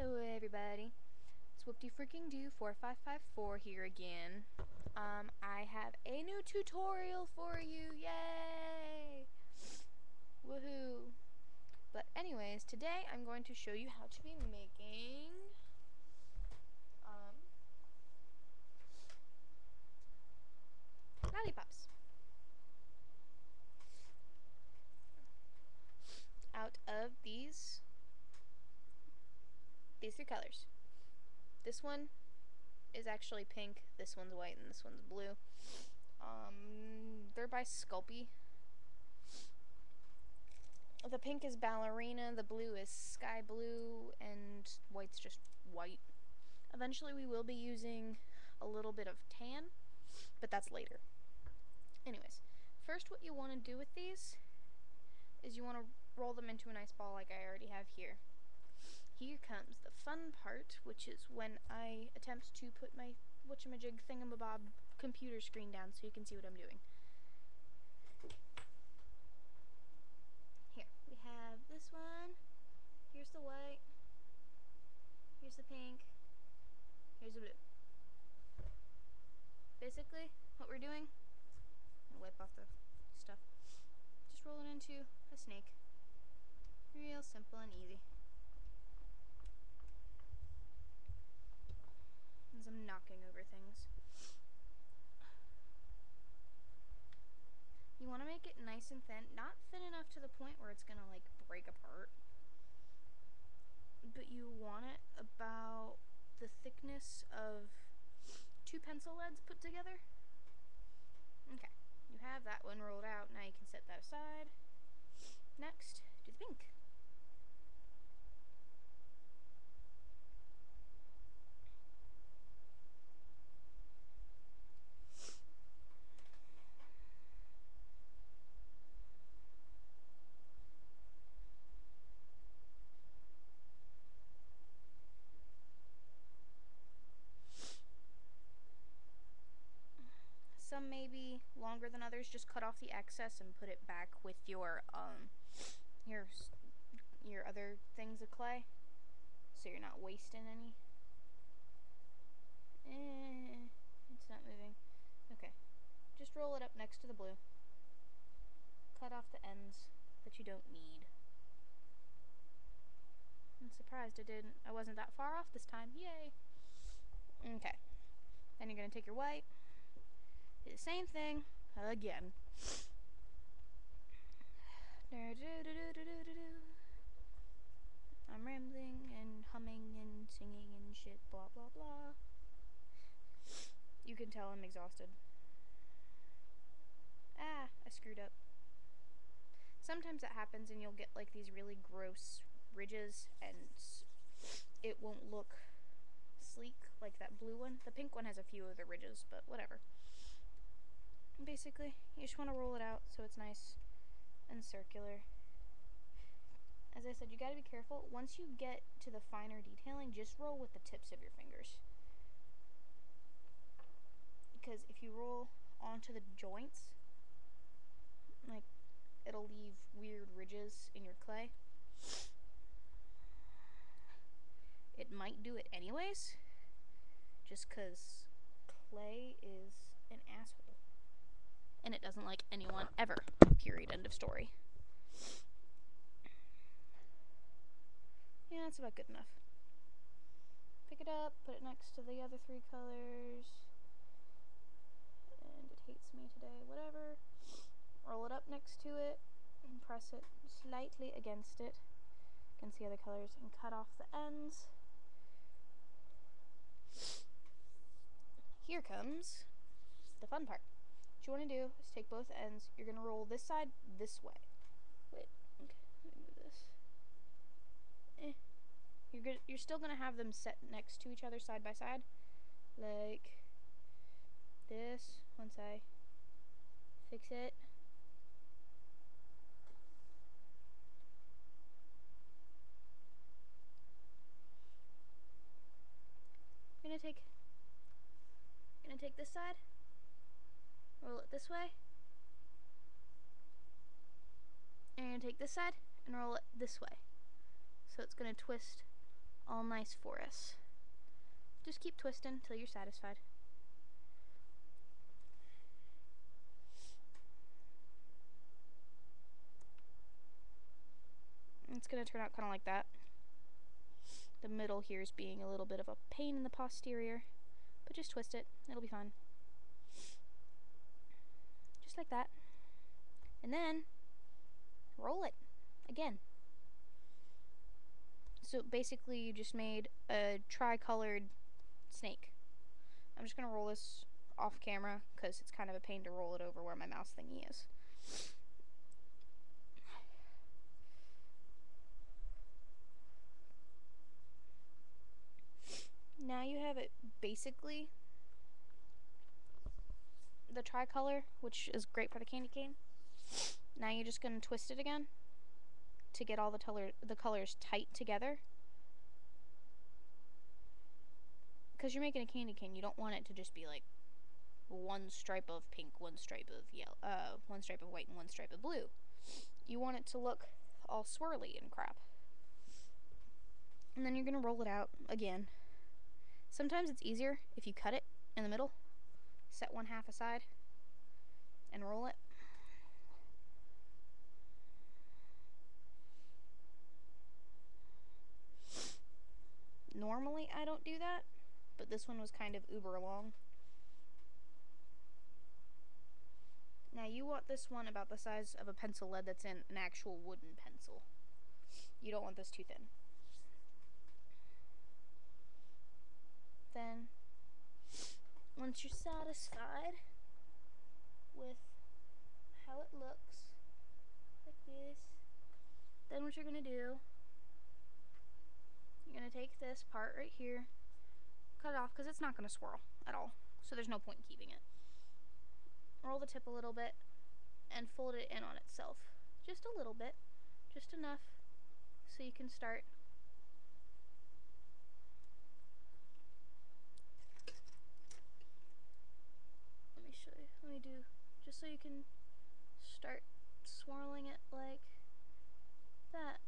Hello everybody, it's Whoopty Freaking Do 4554 here again. I have a new tutorial for you, yay! Woohoo! But anyways, today I'm going to show you how to be making, lollipops. Out of these three colors. This one is actually pink, this one's white, and this one's blue. They're by Sculpey. The pink is ballerina, the blue is sky blue, and white's just white. Eventually we will be using a little bit of tan, but that's later. Anyways, first what you want to do with these is you want to roll them into a nice ball like I already have here. Here comes the fun part, which is when I attempt to put my whatchamajig thingamabob computer screen down so you can see what I'm doing. Here, we have this one. Here's the white. Here's the pink. Here's the blue. Basically, what we're doing, I'm gonna wipe off the stuff. Just roll it into a snake. Real simple and easy. As I'm knocking over things. You want to make it nice and thin, not thin enough to the point where it's gonna like break apart, but you want it about the thickness of 2 pencil leads put together. Okay, you have that one rolled out. Now you can set that aside. Next, do the pink. Some may be longer than others. Just cut off the excess and put it back with your other things of clay, so you're not wasting any. It's not moving. Okay, just roll it up next to the blue. Cut off the ends that you don't need. I'm surprised I wasn't that far off this time. Yay! Okay, then you're gonna take your white. Do the same thing again. I'm rambling and humming and singing and shit, blah blah blah. You can tell I'm exhausted. I screwed up. Sometimes that happens and you'll get like these really gross ridges and it won't look sleek like that blue one. The pink one has a few of the ridges, but whatever. Basically, you just want to roll it out so it's nice and circular. As I said, you gotta be careful. Once you get to the finer detailing, just roll with the tips of your fingers. Because if you roll onto the joints, like, it'll leave weird ridges in your clay. It might do it anyways, just because clay is an asshole. And it doesn't like anyone ever. Period. End of story. Yeah, that's about good enough. Pick it up, put it next to the other 3 colors. And it hates me today. Whatever. Roll it up next to it and press it slightly against it. You can see other colors and cut off the ends. Here comes the fun part. What you want to do is take both ends. You're going to roll this side this way. Wait, okay, let me move this. You're still going to have them set next to each other side by side. Like this, once I fix it. I'm going to take this side. Roll it this way. And you're going to take this side and roll it this way. So it's going to twist all nice for us. Just keep twisting until you're satisfied. It's going to turn out kind of like that. The middle here is being a little bit of a pain in the posterior, but just twist it. It'll be fine. Just like that. And then roll it again. So basically you just made a tri-colored snake. I'm just going to roll this off camera because it's kind of a pain to roll it over where my mouse thingy is. Now you have it basically the tricolor, which is great for the candy cane. Now you're just going to twist it again to get all the colors tight together. Because you're making a candy cane, you don't want it to just be like one stripe of pink, one stripe of yellow, one stripe of white, and one stripe of blue. You want it to look all swirly and crap. And then you're going to roll it out again. Sometimes it's easier if you cut it in the middle, set one half aside, and roll it. Normally I don't do that, but this one was kind of uber long. Now you want this one about the size of a pencil lead that's in an actual wooden pencil. You don't want this too thin. Then, once you're satisfied with how it looks, like this, then what you're going to do, you're going to take this part right here, cut it off because it's not going to swirl at all, so there's no point in keeping it. Roll the tip a little bit and fold it in on itself. Just a little bit, just enough so you can start let me do, just so you can start swirling it like that.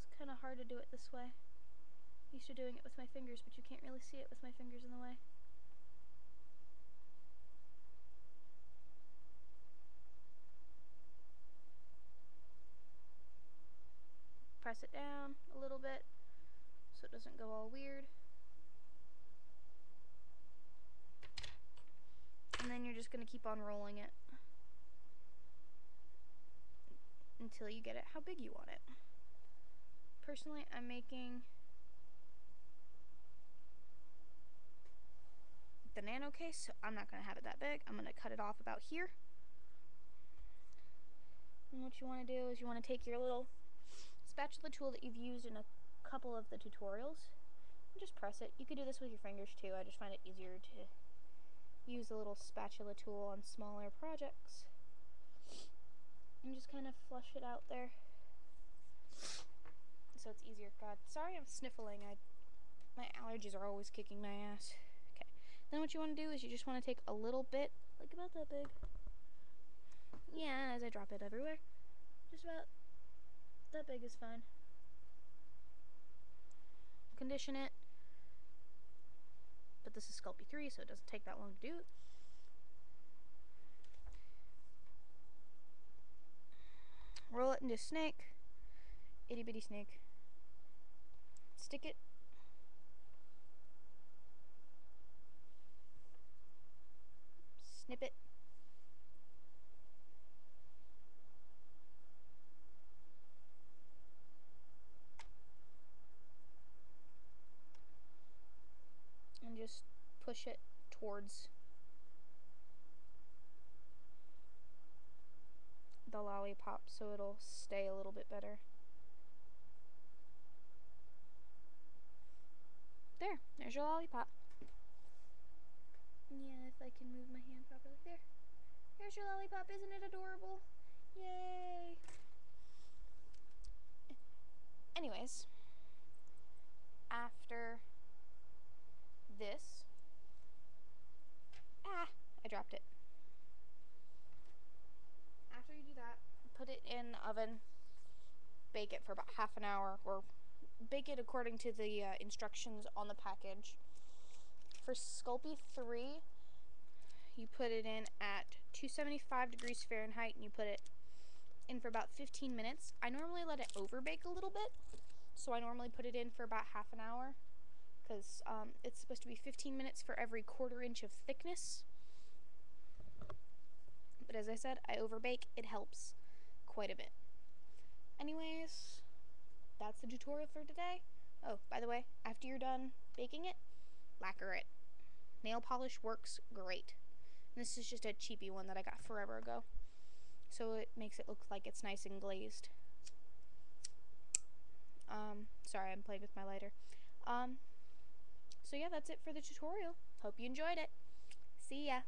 It's kind of hard to do it this way. I'm used to doing it with my fingers, but you can't really see it with my fingers in the way. Press it down a little bit so it doesn't go all weird. And then you're just going to keep on rolling it until you get it how big you want it. Personally, I'm making the nano case, so I'm not going to have it that big. I'm going to cut it off about here. And what you want to do is you want to take your little spatula tool that you've used in a couple of the tutorials and just press it. You could do this with your fingers too. I just find it easier to use a little spatula tool on smaller projects. And just kind of flush it out there so it's easier. God, sorry I'm sniffling. My allergies are always kicking my ass. Okay. Then what you want to do is you just want to take a little bit, like about that big. Yeah, as I drop it everywhere. Just about that big is fine. Condition it. But this is Sculpey 3, so it doesn't take that long to do. Roll it into a snake. Itty bitty snake. Stick it. Snip it. And just push it towards the lollipop so it'll stay a little bit better. There's your lollipop. Yeah, if I can move my hand properly. There's your lollipop. Isn't it adorable? Yay! Anyways, after this, I dropped it. After you do that, put it in the oven, bake it for about half an hour or bake it according to the instructions on the package. For Sculpey 3, you put it in at 275 degrees Fahrenheit and you put it in for about 15 minutes. I normally let it overbake a little bit, so I normally put it in for about half an hour because it's supposed to be 15 minutes for every 1/4 inch of thickness. But as I said, I overbake. It helps quite a bit. Anyways, that's the tutorial for today. Oh, by the way, after you're done baking it, lacquer it. Nail polish works great. And this is just a cheapy one that I got forever ago, so it makes it look like it's nice and glazed. Sorry, I'm playing with my lighter. So yeah, that's it for the tutorial. Hope you enjoyed it. See ya.